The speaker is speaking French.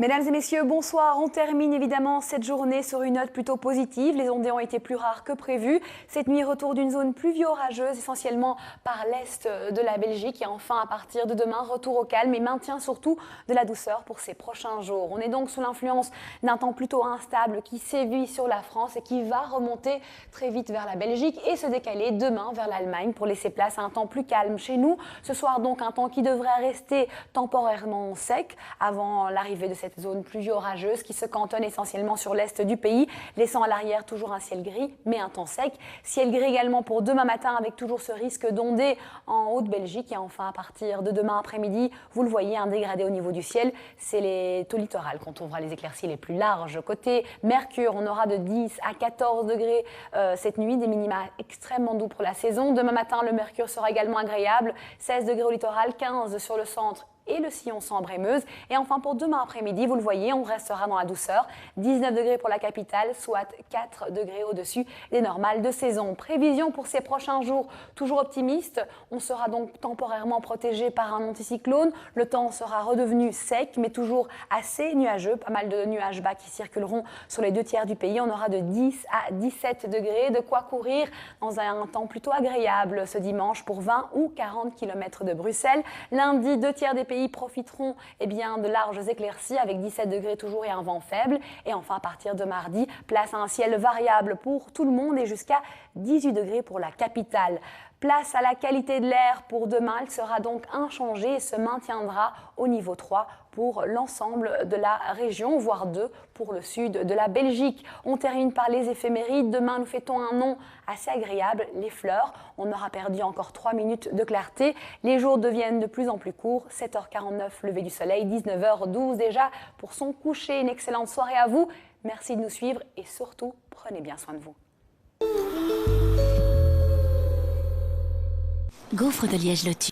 Mesdames et messieurs, bonsoir. On termine évidemment cette journée sur une note plutôt positive. Les ondées ont été plus rares que prévu. Cette nuit, retour d'une zone pluvio-orageuse, essentiellement par l'est de la Belgique. Et enfin, à partir de demain, retour au calme et maintien surtout de la douceur pour ces prochains jours. On est donc sous l'influence d'un temps plutôt instable qui sévit sur la France et qui va remonter très vite vers la Belgique et se décaler demain vers l'Allemagne pour laisser place à un temps plus calme chez nous. Ce soir donc, un temps qui devrait rester temporairement sec avant l'arrivée de cette zone pluvio-orageuse qui se cantonne essentiellement sur l'est du pays, laissant à l'arrière toujours un ciel gris, mais un temps sec. Ciel gris également pour demain matin avec toujours ce risque d'ondées en Haute-Belgique. Et enfin, à partir de demain après-midi, vous le voyez, un dégradé au niveau du ciel. C'est les taux littorales qu'on trouvera les éclaircies les plus larges. Côté Mercure, on aura de 10 à 14 degrés cette nuit, des minima extrêmement doux pour la saison. Demain matin, le Mercure sera également agréable, 16 degrés au littoral, 15 sur le centre et le sillon Sambre et Meuse. Et enfin, pour demain après-midi, vous le voyez, on restera dans la douceur. 19 degrés pour la capitale, soit 4 degrés au-dessus des normales de saison. Prévision pour ces prochains jours, toujours optimiste. On sera donc temporairement protégé par un anticyclone. Le temps sera redevenu sec, mais toujours assez nuageux. Pas mal de nuages bas qui circuleront sur les 2 tiers du pays. On aura de 10 à 17 degrés, de quoi courir dans un temps plutôt agréable ce dimanche pour 20 ou 40 km de Bruxelles. Lundi, 2 tiers des pays profiteront de larges éclaircies avec 17 degrés toujours et un vent faible. Et enfin, à partir de mardi, place à un ciel variable pour tout le monde et jusqu'à 18 degrés pour la capitale. Place à la qualité de l'air pour demain, elle sera donc inchangée et se maintiendra au niveau 3 pour l'ensemble de la région, voire 2 pour le sud de la Belgique. On termine par les éphémérides. Demain, nous fêtons un nom assez agréable, les fleurs. On aura perdu encore 3 minutes de clarté. Les jours deviennent de plus en plus courts. 7h49, lever du soleil, 19h12 déjà pour son coucher. Une excellente soirée à vous. Merci de nous suivre et surtout, prenez bien soin de vous. Gaufres de Liège Lotus.